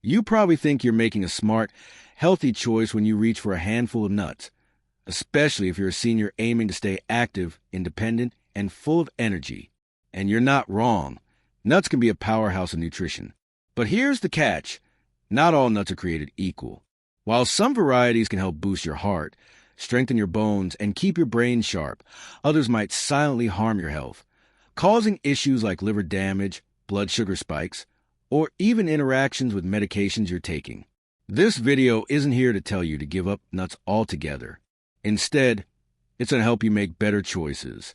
You probably think you're making a smart, healthy choice when you reach for a handful of nuts, especially if you're a senior aiming to stay active, independent, and full of energy. And you're not wrong. Nuts can be a powerhouse of nutrition. But here's the catch. Not all nuts are created equal. While some varieties can help boost your heart, strengthen your bones, and keep your brain sharp, others might silently harm your health, causing issues like liver damage, blood sugar spikes, or even interactions with medications you're taking. This video isn't here to tell you to give up nuts altogether. Instead, it's going to help you make better choices,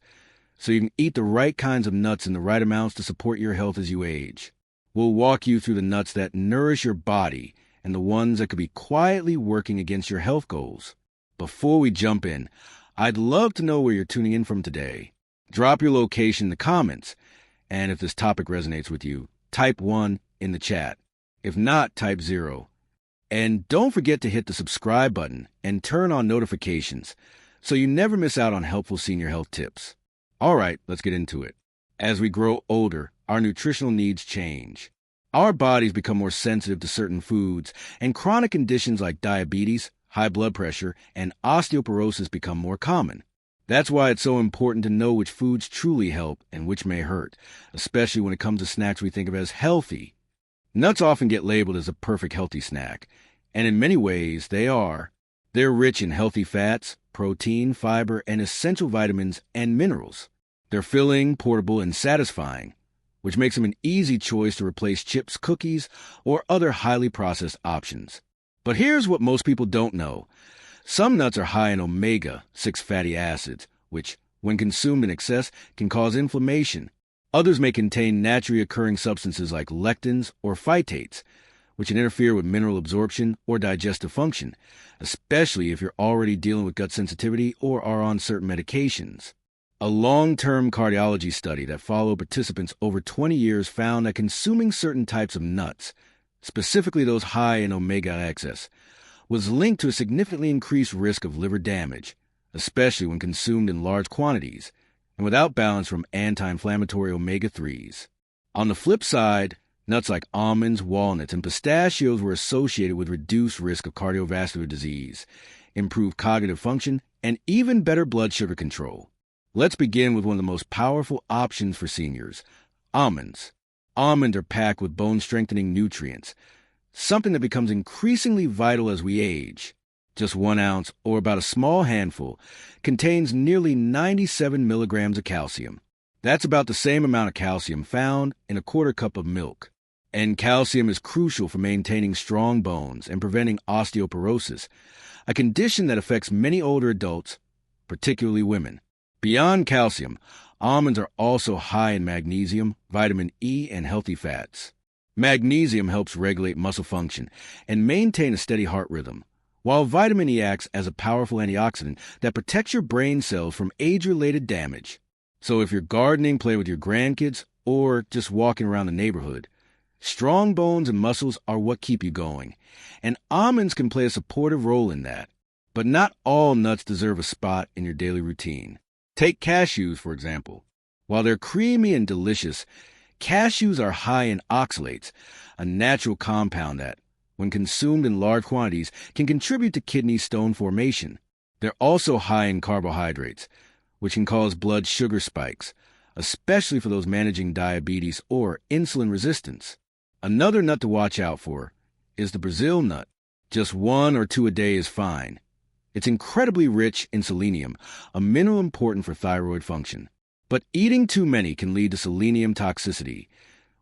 so you can eat the right kinds of nuts in the right amounts to support your health as you age. We'll walk you through the nuts that nourish your body and the ones that could be quietly working against your health goals. Before we jump in, I'd love to know where you're tuning in from today. Drop your location in the comments, and if this topic resonates with you, type 1 in the chat. If not, type 0. And don't forget to hit the subscribe button and turn on notifications so you never miss out on helpful senior health tips. All right, let's get into it. As we grow older, our nutritional needs change. Our bodies become more sensitive to certain foods, and chronic conditions like diabetes, high blood pressure, and osteoporosis become more common. That's why it's so important to know which foods truly help and which may hurt, especially when it comes to snacks we think of as healthy. Nuts often get labeled as a perfect healthy snack, and in many ways they are. They're rich in healthy fats, protein, fiber, and essential vitamins and minerals. They're filling, portable, and satisfying, which makes them an easy choice to replace chips, cookies, or other highly processed options. But here's what most people don't know. Some nuts are high in omega-6 fatty acids, which, when consumed in excess, can cause inflammation. Others may contain naturally occurring substances like lectins or phytates, which can interfere with mineral absorption or digestive function, especially if you're already dealing with gut sensitivity or are on certain medications. A long-term cardiology study that followed participants over 20 years found that consuming certain types of nuts, specifically those high in omega excess, was linked to a significantly increased risk of liver damage, especially when consumed in large quantities and without balance from anti-inflammatory omega-3s. On the flip side, nuts like almonds, walnuts, and pistachios were associated with reduced risk of cardiovascular disease, improved cognitive function, and even better blood sugar control. Let's begin with one of the most powerful options for seniors, almonds. Almonds are packed with bone-strengthening nutrients, something that becomes increasingly vital as we age. Just 1 ounce, or about a small handful, contains nearly 97 milligrams of calcium. That's about the same amount of calcium found in a quarter cup of milk. And calcium is crucial for maintaining strong bones and preventing osteoporosis, a condition that affects many older adults, particularly women. Beyond calcium, almonds are also high in magnesium, vitamin E, and healthy fats. Magnesium helps regulate muscle function and maintain a steady heart rhythm, while vitamin E acts as a powerful antioxidant that protects your brain cells from age-related damage. So if you're gardening, playing with your grandkids, or just walking around the neighborhood, strong bones and muscles are what keep you going, and almonds can play a supportive role in that. But not all nuts deserve a spot in your daily routine. Take cashews, for example. While they're creamy and delicious, cashews are high in oxalates, a natural compound that, when consumed in large quantities, can contribute to kidney stone formation. They're also high in carbohydrates, which can cause blood sugar spikes, especially for those managing diabetes or insulin resistance. Another nut to watch out for is the Brazil nut. Just 1 or 2 a day is fine. It's incredibly rich in selenium, a mineral important for thyroid function. But eating too many can lead to selenium toxicity,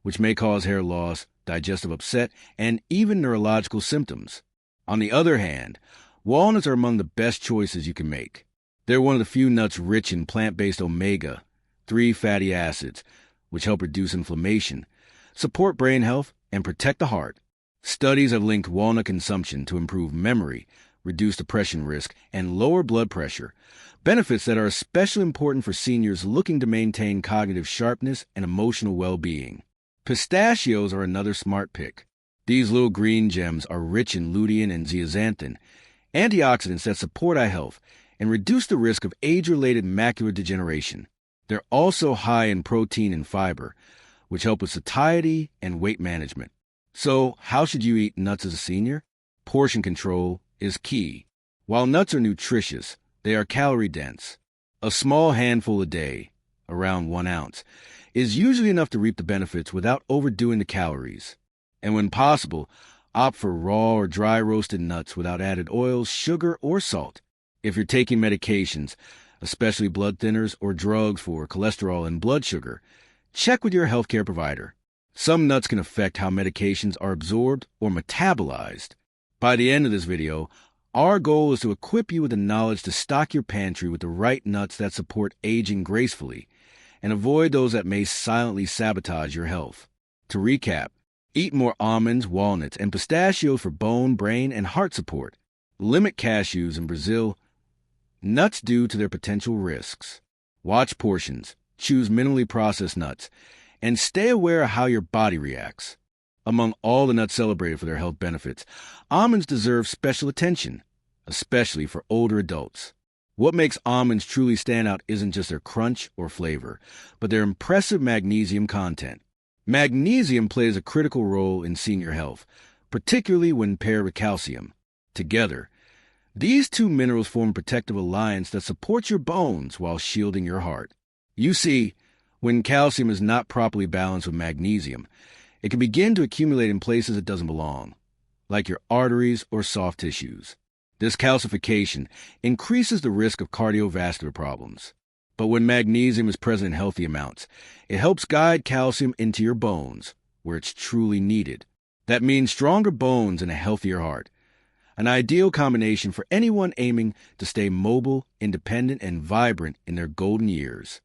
which may cause hair loss, digestive upset, and even neurological symptoms. On the other hand, walnuts are among the best choices you can make. They're one of the few nuts rich in plant-based omega-3 fatty acids, which help reduce inflammation, support brain health, and protect the heart. Studies have linked walnut consumption to improve memory, reduce depression risk, and lower blood pressure, benefits that are especially important for seniors looking to maintain cognitive sharpness and emotional well-being. Pistachios are another smart pick. These little green gems are rich in lutein and zeaxanthin, antioxidants that support eye health and reduce the risk of age-related macular degeneration. They're also high in protein and fiber, which help with satiety and weight management. So, how should you eat nuts as a senior? Portion control is key. While nuts are nutritious, they are calorie-dense. A small handful a day, around 1 ounce, is usually enough to reap the benefits without overdoing the calories. And when possible, opt for raw or dry roasted nuts without added oils, sugar, or salt. If you're taking medications, especially blood thinners or drugs for cholesterol and blood sugar, check with your healthcare provider. Some nuts can affect how medications are absorbed or metabolized. By the end of this video, our goal is to equip you with the knowledge to stock your pantry with the right nuts that support aging gracefully and avoid those that may silently sabotage your health. To recap, eat more almonds, walnuts, and pistachios for bone, brain, and heart support. Limit cashews in Brazil, nuts due to their potential risks. Watch portions, choose minimally processed nuts, and stay aware of how your body reacts. Among all the nuts celebrated for their health benefits, almonds deserve special attention, especially for older adults. What makes almonds truly stand out isn't just their crunch or flavor, but their impressive magnesium content. Magnesium plays a critical role in senior health, particularly when paired with calcium. Together, these two minerals form a protective alliance that supports your bones while shielding your heart. You see, when calcium is not properly balanced with magnesium, it can begin to accumulate in places it doesn't belong, like your arteries or soft tissues. This calcification increases the risk of cardiovascular problems. But when magnesium is present in healthy amounts, it helps guide calcium into your bones, where it's truly needed. That means stronger bones and a healthier heart. An ideal combination for anyone aiming to stay mobile, independent, and vibrant in their golden years.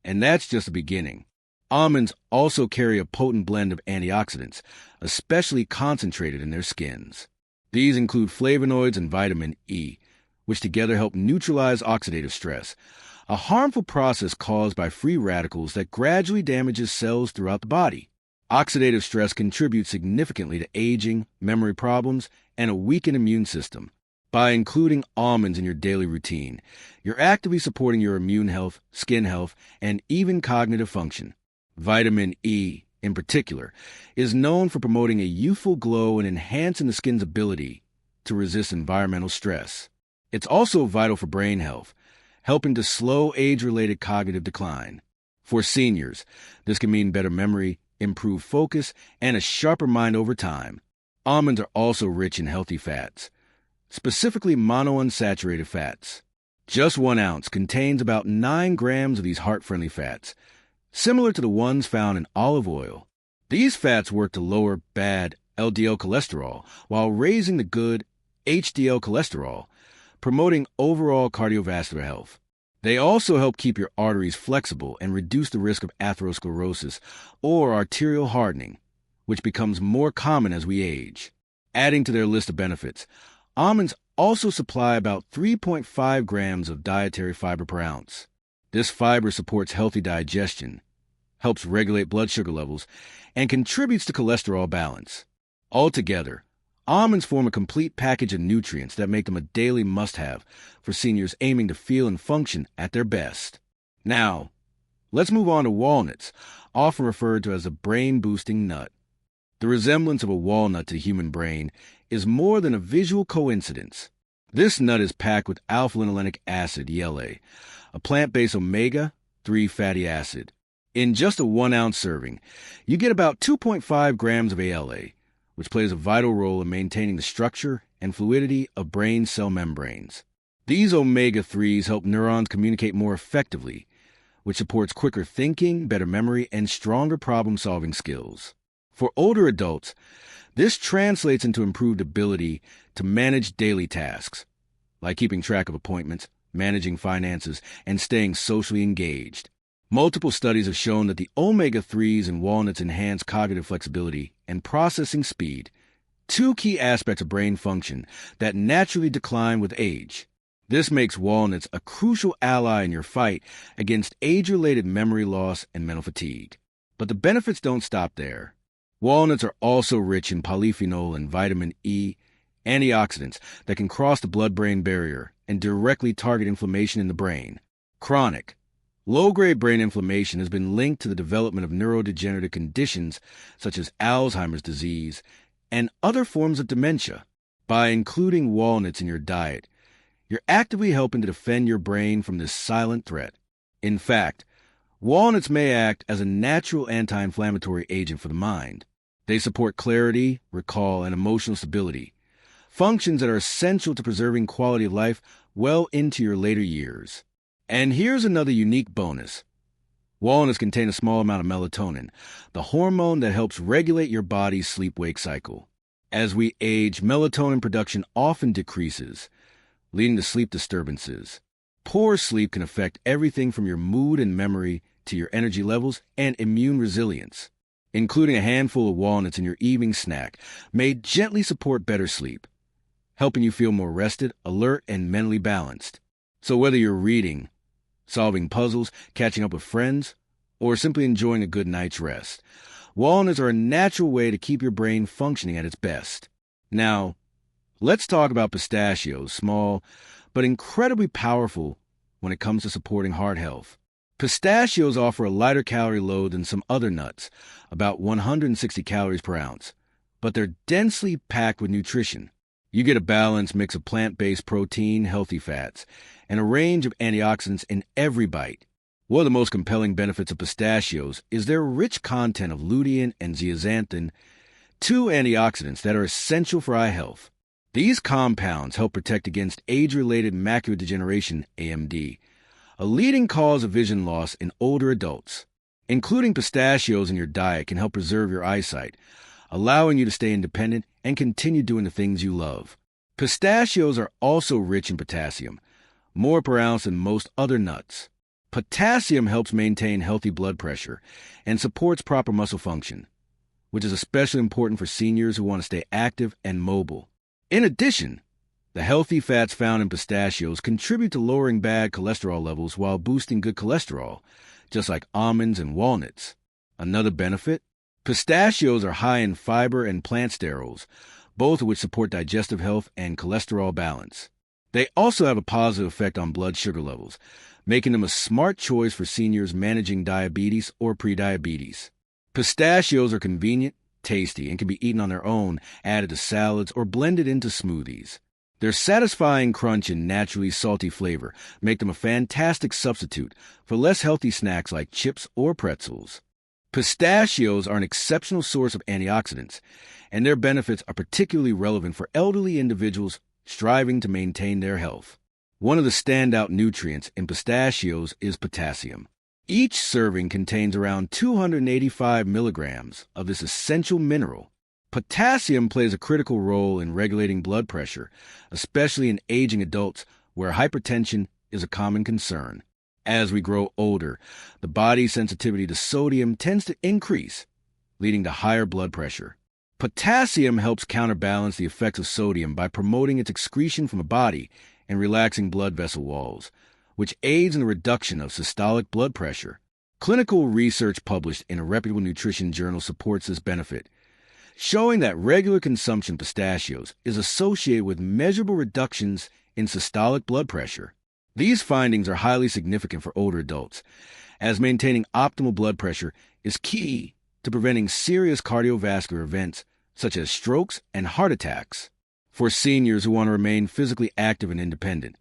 And that's just the beginning. Almonds also carry a potent blend of antioxidants, especially concentrated in their skins. These include flavonoids and vitamin E, which together help neutralize oxidative stress, a harmful process caused by free radicals that gradually damages cells throughout the body. Oxidative stress contributes significantly to aging, memory problems, and a weakened immune system. By including almonds in your daily routine, you're actively supporting your immune health, skin health, and even cognitive function. Vitamin E, in particular, is known for promoting a youthful glow and enhancing the skin's ability to resist environmental stress. It's also vital for brain health, helping to slow age-related cognitive decline. For seniors, this can mean better memory, improved focus, and a sharper mind over time. Almonds are also rich in healthy fats, specifically monounsaturated fats. Just 1 ounce contains about 9 grams of these heart-friendly fats, similar to the ones found in olive oil. These fats work to lower bad LDL cholesterol while raising the good HDL cholesterol, promoting overall cardiovascular health. They also help keep your arteries flexible and reduce the risk of atherosclerosis or arterial hardening, which becomes more common as we age. Adding to their list of benefits, almonds also supply about 3.5 grams of dietary fiber per ounce. This fiber supports healthy digestion, helps regulate blood sugar levels, and contributes to cholesterol balance. Altogether, almonds form a complete package of nutrients that make them a daily must-have for seniors aiming to feel and function at their best. Now, let's move on to walnuts, often referred to as a brain-boosting nut. The resemblance of a walnut to the human brain is more than a visual coincidence. This nut is packed with alpha-linolenic acid, ELA, a plant-based omega-3 fatty acid. In just a 1 ounce serving, you get about 2.5 grams of ALA, which plays a vital role in maintaining the structure and fluidity of brain cell membranes. These omega-3s help neurons communicate more effectively, which supports quicker thinking, better memory, and stronger problem-solving skills. For older adults, this translates into improved ability to manage daily tasks, like keeping track of appointments, managing finances, and staying socially engaged. Multiple studies have shown that the omega-3s in walnuts enhance cognitive flexibility and processing speed, two key aspects of brain function that naturally decline with age. This makes walnuts a crucial ally in your fight against age-related memory loss and mental fatigue. But the benefits don't stop there. Walnuts are also rich in polyphenol and vitamin E, antioxidants that can cross the blood-brain barrier and directly target inflammation in the brain. Chronic, low-grade brain inflammation has been linked to the development of neurodegenerative conditions such as Alzheimer's disease and other forms of dementia. By including walnuts in your diet, you're actively helping to defend your brain from this silent threat. In fact, walnuts may act as a natural anti-inflammatory agent for the mind. They support clarity, recall, and emotional stability, functions that are essential to preserving quality of life well into your later years. And here's another unique bonus. Walnuts contain a small amount of melatonin, the hormone that helps regulate your body's sleep-wake cycle. As we age, melatonin production often decreases, leading to sleep disturbances. Poor sleep can affect everything from your mood and memory to your energy levels and immune resilience. Including a handful of walnuts in your evening snack may gently support better sleep, helping you feel more rested, alert, and mentally balanced. So whether you're reading, solving puzzles, catching up with friends, or simply enjoying a good night's rest, walnuts are a natural way to keep your brain functioning at its best. Now, let's talk about pistachios, small but incredibly powerful when it comes to supporting heart health. Pistachios offer a lighter calorie load than some other nuts, about 160 calories per ounce, but they're densely packed with nutrition. You get a balanced mix of plant-based protein, healthy fats, and a range of antioxidants in every bite. One of the most compelling benefits of pistachios is their rich content of lutein and zeaxanthin, two antioxidants that are essential for eye health. These compounds help protect against age-related macular degeneration, AMD, a leading cause of vision loss in older adults. Including pistachios in your diet can help preserve your eyesight, allowing you to stay independent and continue doing the things you love. Pistachios are also rich in potassium, more per ounce than most other nuts. Potassium helps maintain healthy blood pressure and supports proper muscle function, which is especially important for seniors who want to stay active and mobile. In addition, the healthy fats found in pistachios contribute to lowering bad cholesterol levels while boosting good cholesterol, just like almonds and walnuts. Another benefit? Pistachios are high in fiber and plant sterols, both of which support digestive health and cholesterol balance. They also have a positive effect on blood sugar levels, making them a smart choice for seniors managing diabetes or prediabetes. Pistachios are convenient, tasty, and can be eaten on their own, added to salads, or blended into smoothies. Their satisfying crunch and naturally salty flavor make them a fantastic substitute for less healthy snacks like chips or pretzels. Pistachios are an exceptional source of antioxidants, and their benefits are particularly relevant for elderly individuals striving to maintain their health. One of the standout nutrients in pistachios is potassium. Each serving contains around 285 milligrams of this essential mineral. Potassium plays a critical role in regulating blood pressure, especially in aging adults where hypertension is a common concern. As we grow older, the body's sensitivity to sodium tends to increase, leading to higher blood pressure. Potassium helps counterbalance the effects of sodium by promoting its excretion from the body and relaxing blood vessel walls, which aids in the reduction of systolic blood pressure. Clinical research published in a reputable nutrition journal supports this benefit, showing that regular consumption of pistachios is associated with measurable reductions in systolic blood pressure. These findings are highly significant for older adults, as maintaining optimal blood pressure is key to preventing serious cardiovascular events such as strokes and heart attacks. For seniors who want to remain physically active and independent,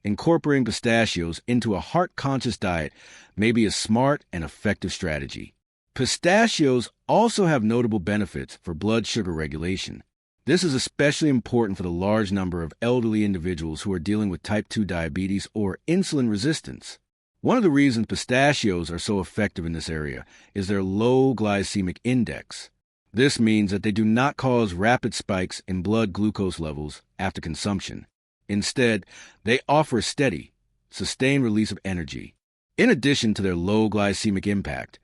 incorporating pistachios into a heart-conscious diet may be a smart and effective strategy. Pistachios also have notable benefits for blood sugar regulation. This is especially important for the large number of elderly individuals who are dealing with type 2 diabetes or insulin resistance. One of the reasons pistachios are so effective in this area is their low glycemic index. This means that they do not cause rapid spikes in blood glucose levels after consumption. Instead, they offer a steady, sustained release of energy. In addition to their low glycemic impact,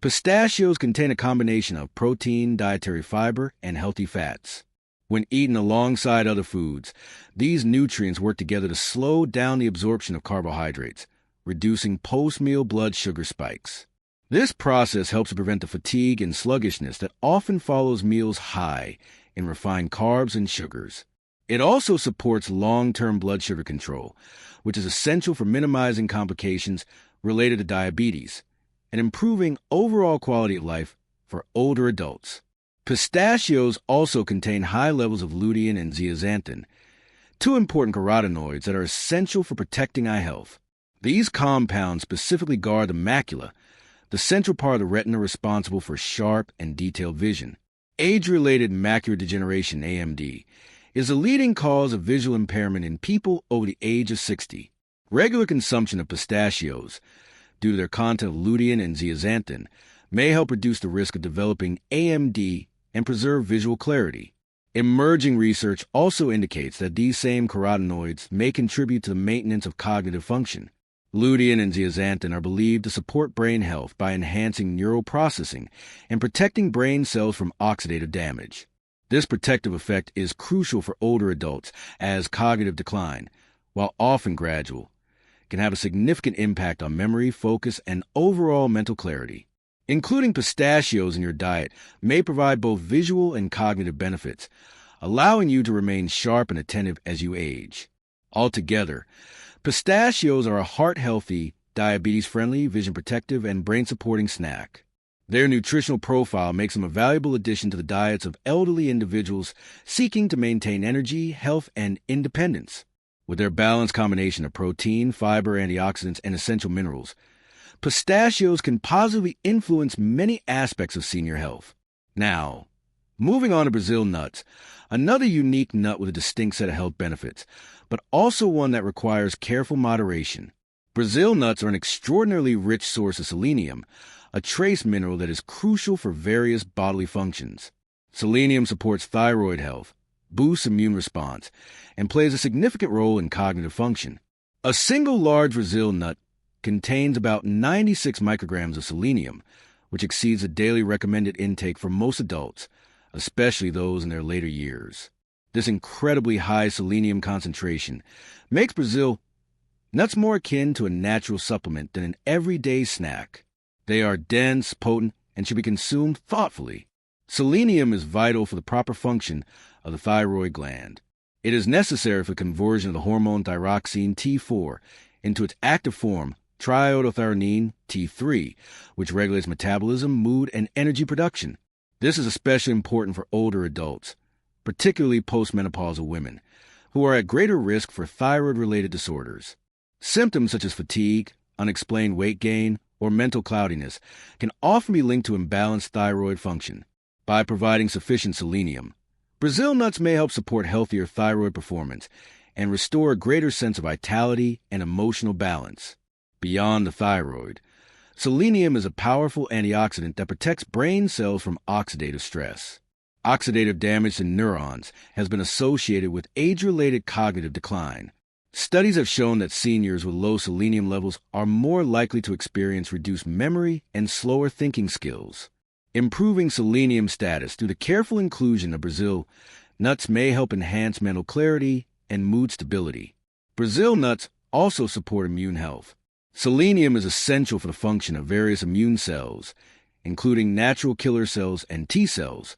pistachios contain a combination of protein, dietary fiber, and healthy fats. When eaten alongside other foods, these nutrients work together to slow down the absorption of carbohydrates, reducing post-meal blood sugar spikes. This process helps to prevent the fatigue and sluggishness that often follows meals high in refined carbs and sugars. It also supports long-term blood sugar control, which is essential for minimizing complications related to diabetes and improving overall quality of life for older adults. Pistachios also contain high levels of lutein and zeaxanthin, two important carotenoids that are essential for protecting eye health. These compounds specifically guard the macula, the central part of the retina responsible for sharp and detailed vision. Age-related macular degeneration, AMD, is a leading cause of visual impairment in people over the age of 60. Regular consumption of pistachios, due to their content of lutein and zeaxanthin, may help reduce the risk of developing AMD and preserve visual clarity. Emerging research also indicates that these same carotenoids may contribute to the maintenance of cognitive function. Lutein and zeaxanthin are believed to support brain health by enhancing neural processing and protecting brain cells from oxidative damage. This protective effect is crucial for older adults, as cognitive decline, while often gradual, can have a significant impact on memory, focus, and overall mental clarity. Including pistachios in your diet may provide both visual and cognitive benefits, allowing you to remain sharp and attentive as you age. Altogether, pistachios are a heart-healthy, diabetes-friendly, vision-protective, and brain-supporting snack. Their nutritional profile makes them a valuable addition to the diets of elderly individuals seeking to maintain energy, health, and independence. With their balanced combination of protein, fiber, antioxidants, and essential minerals, pistachios can positively influence many aspects of senior health. Now, moving on to Brazil nuts, another unique nut with a distinct set of health benefits, but also one that requires careful moderation. Brazil nuts are an extraordinarily rich source of selenium, a trace mineral that is crucial for various bodily functions. Selenium supports thyroid health, boosts immune response, and plays a significant role in cognitive function. A single large Brazil nut contains about 96 micrograms of selenium, which exceeds the daily recommended intake for most adults, especially those in their later years. This incredibly high selenium concentration makes Brazil nuts more akin to a natural supplement than an everyday snack. They are dense, potent, and should be consumed thoughtfully. Selenium is vital for the proper function of the thyroid gland. It is necessary for the conversion of the hormone thyroxine T4 into its active form, triiodothyronine T3, which regulates metabolism, mood, and energy production. This is especially important for older adults, particularly postmenopausal women, who are at greater risk for thyroid-related disorders. Symptoms such as fatigue, unexplained weight gain, or mental cloudiness can often be linked to imbalanced thyroid function. By providing sufficient selenium, Brazil nuts may help support healthier thyroid performance and restore a greater sense of vitality and emotional balance. Beyond the thyroid, selenium is a powerful antioxidant that protects brain cells from oxidative stress. Oxidative damage to neurons has been associated with age-related cognitive decline. Studies have shown that seniors with low selenium levels are more likely to experience reduced memory and slower thinking skills. Improving selenium status through the careful inclusion of Brazil nuts may help enhance mental clarity and mood stability. Brazil nuts also support immune health. Selenium is essential for the function of various immune cells, including natural killer cells and T cells,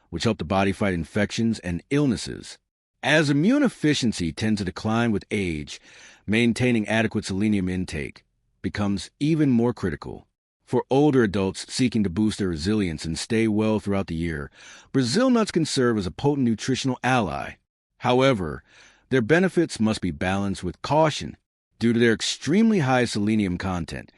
which help the body fight infections and illnesses. As immune efficiency tends to decline with age, maintaining adequate selenium intake becomes even more critical. For older adults seeking to boost their resilience and stay well throughout the year, Brazil nuts can serve as a potent nutritional ally. However, their benefits must be balanced with caution due to their extremely high selenium content.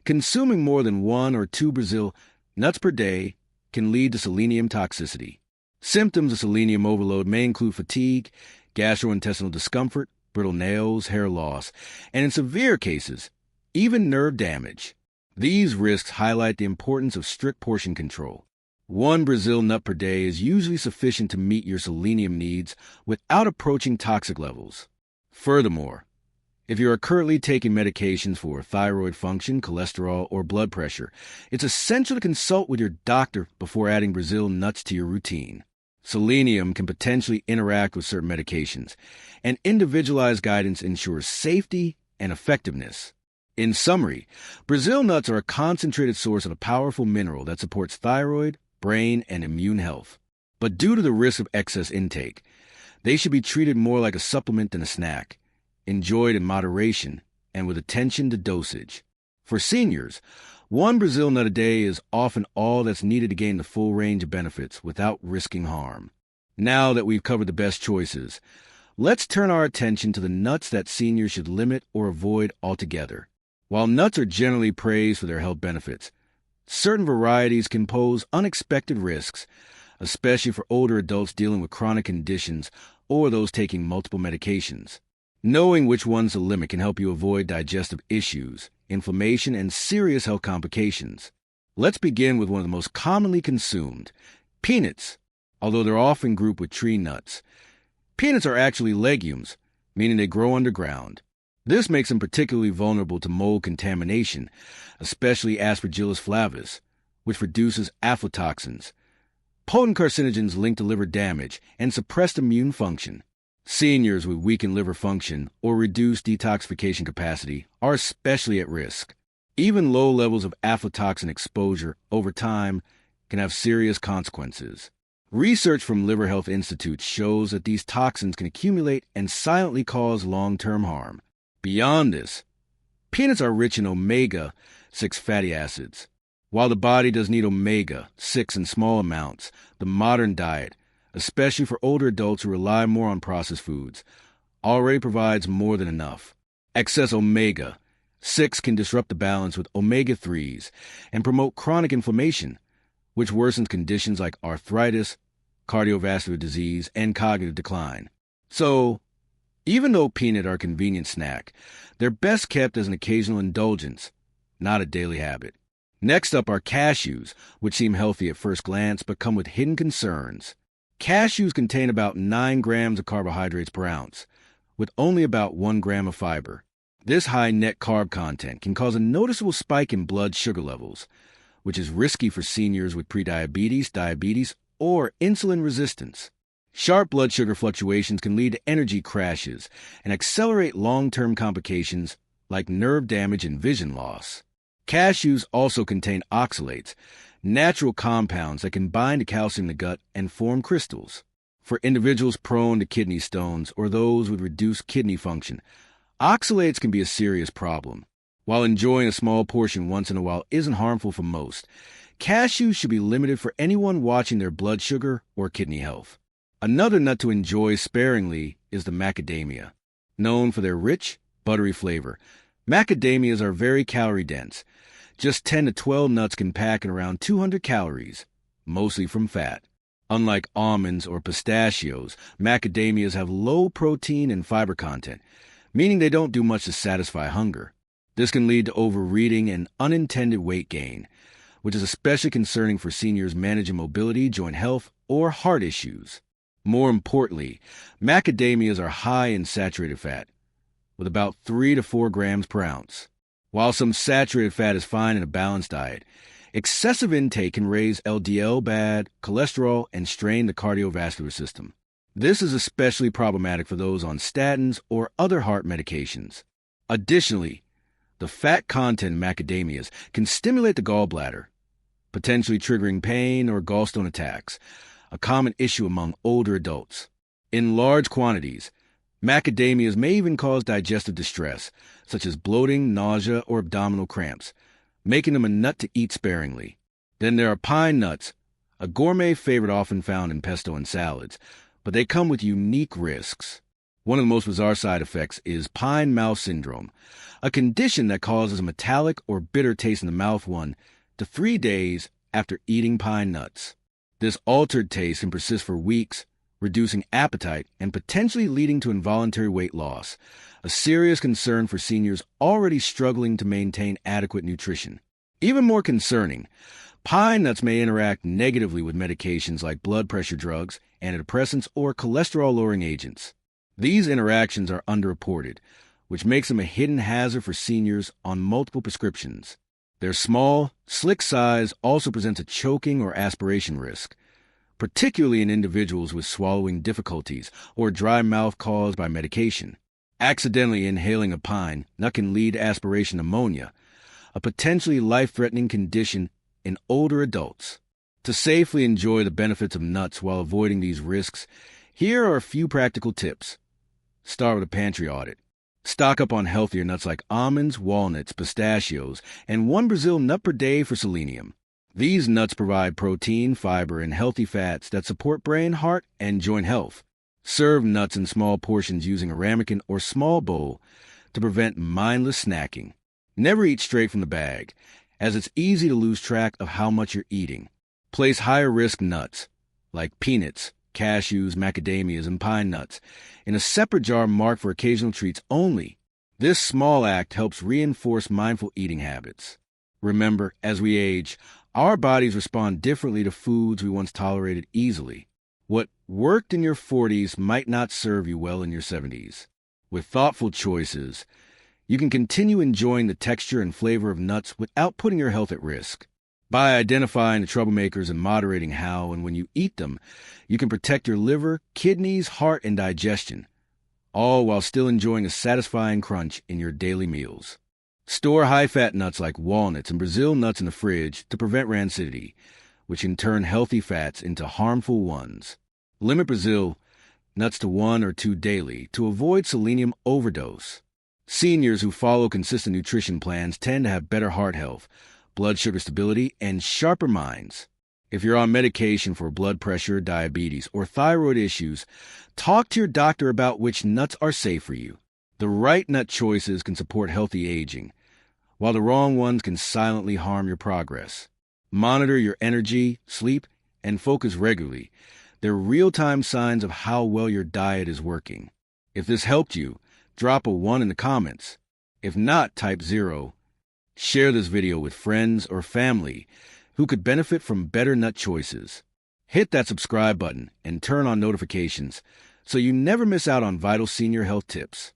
Consuming more than 1 or 2 Brazil nuts per day can lead to selenium toxicity. Symptoms of selenium overload may include fatigue, gastrointestinal discomfort, brittle nails, hair loss, and in severe cases, even nerve damage. These risks highlight the importance of strict portion control. 1 Brazil nut per day is usually sufficient to meet your selenium needs without approaching toxic levels. Furthermore, if you are currently taking medications for thyroid function, cholesterol, or blood pressure, it's essential to consult with your doctor before adding Brazil nuts to your routine. Selenium can potentially interact with certain medications, and individualized guidance ensures safety and effectiveness. In summary, Brazil nuts are a concentrated source of a powerful mineral that supports thyroid, brain, and immune health. But due to the risk of excess intake, they should be treated more like a supplement than a snack, enjoyed in moderation and with attention to dosage. For seniors, One Brazil nut a day is often all that's needed to gain the full range of benefits without risking harm. Now that we've covered the best choices, let's turn our attention to the nuts that seniors should limit or avoid altogether. While nuts are generally praised for their health benefits, certain varieties can pose unexpected risks, especially for older adults dealing with chronic conditions or those taking multiple medications. Knowing which ones to limit can help you avoid digestive issues, inflammation, and serious health complications. Let's begin with one of the most commonly consumed, peanuts. Although they're often grouped with tree nuts, peanuts are actually legumes, meaning they grow underground. This makes them particularly vulnerable to mold contamination, especially Aspergillus flavus, which produces aflatoxins, potent carcinogens linked to liver damage and suppressed immune function. Seniors with weakened liver function or reduced detoxification capacity are especially at risk. Even low levels of aflatoxin exposure over time can have serious consequences. Research from Liver Health Institute shows that these toxins can accumulate and silently cause long-term harm. Beyond this, peanuts are rich in omega-6 fatty acids. While the body does need omega-6 in small amounts, the modern diet, especially for older adults who rely more on processed foods, already provides more than enough. Excess omega-6 can disrupt the balance with omega-3s and promote chronic inflammation, which worsens conditions like arthritis, cardiovascular disease, and cognitive decline. So, even though peanuts are a convenient snack, they're best kept as an occasional indulgence, not a daily habit. Next up are cashews, which seem healthy at first glance but come with hidden concerns. Cashews contain about 9 grams of carbohydrates per ounce, with only about 1 gram of fiber. This high net carb content can cause a noticeable spike in blood sugar levels, which is risky for seniors with prediabetes, diabetes, or insulin resistance. Sharp blood sugar fluctuations can lead to energy crashes and accelerate long-term complications like nerve damage and vision loss. Cashews also contain oxalates, natural compounds that can bind to calcium in the gut and form crystals. For individuals prone to kidney stones or those with reduced kidney function, oxalates can be a serious problem. While enjoying a small portion once in a while isn't harmful for most, cashews should be limited for anyone watching their blood sugar or kidney health. Another nut to enjoy sparingly is the macadamia. Known for their rich, buttery flavor, macadamias are very calorie-dense. Just 10 to 12 nuts can pack in around 200 calories, mostly from fat. Unlike almonds or pistachios, macadamias have low protein and fiber content, meaning they don't do much to satisfy hunger. This can lead to overeating and unintended weight gain, which is especially concerning for seniors managing mobility, joint health, or heart issues. More importantly, macadamias are high in saturated fat, with about 3 to 4 grams per ounce. While some saturated fat is fine in a balanced diet, excessive intake can raise LDL bad cholesterol and strain the cardiovascular system. This is especially problematic for those on statins or other heart medications. Additionally, the fat content in macadamias can stimulate the gallbladder, potentially triggering pain or gallstone attacks, a common issue among older adults. In large quantities, macadamias may even cause digestive distress, such as bloating, nausea, or abdominal cramps, making them a nut to eat sparingly. Then there are pine nuts, a gourmet favorite often found in pesto and salads, but they come with unique risks. One of the most bizarre side effects is pine mouth syndrome, a condition that causes a metallic or bitter taste in the mouth 1 to 3 days after eating pine nuts. This altered taste can persist for weeks, reducing appetite and potentially leading to involuntary weight loss, a serious concern for seniors already struggling to maintain adequate nutrition. Even more concerning, pine nuts may interact negatively with medications like blood pressure drugs, antidepressants, or cholesterol-lowering agents. These interactions are underreported, which makes them a hidden hazard for seniors on multiple prescriptions. Their small, slick size also presents a choking or aspiration risk, particularly in individuals with swallowing difficulties or dry mouth caused by medication. Accidentally inhaling a pine nut can lead to aspiration pneumonia, a potentially life-threatening condition in older adults. To safely enjoy the benefits of nuts while avoiding these risks, here are a few practical tips. Start with a pantry audit. Stock up on healthier nuts like almonds, walnuts, pistachios, and one Brazil nut per day for selenium. These nuts provide protein, fiber, and healthy fats that support brain, heart, and joint health. Serve nuts in small portions using a ramekin or small bowl to prevent mindless snacking. Never eat straight from the bag, as it's easy to lose track of how much you're eating. Place higher-risk nuts, like peanuts, cashews, macadamias, and pine nuts, in a separate jar marked for occasional treats only. This small act helps reinforce mindful eating habits. Remember, as we age, our bodies respond differently to foods we once tolerated easily. What worked in your 40s might not serve you well in your 70s. With thoughtful choices, you can continue enjoying the texture and flavor of nuts without putting your health at risk. By identifying the troublemakers and moderating how and when you eat them, you can protect your liver, kidneys, heart, and digestion, all while still enjoying a satisfying crunch in your daily meals. Store high-fat nuts like walnuts and Brazil nuts in the fridge to prevent rancidity, which can turn healthy fats into harmful ones. Limit Brazil nuts to 1 or 2 daily to avoid selenium overdose. Seniors who follow consistent nutrition plans tend to have better heart health, blood sugar stability, and sharper minds. If you're on medication for blood pressure, diabetes, or thyroid issues, talk to your doctor about which nuts are safe for you. The right nut choices can support healthy aging, while the wrong ones can silently harm your progress. Monitor your energy, sleep, and focus regularly. They're real-time signs of how well your diet is working. If this helped you, drop a 1 in the comments. If not, type 0. Share this video with friends or family who could benefit from better nut choices. Hit that subscribe button and turn on notifications so you never miss out on vital senior health tips.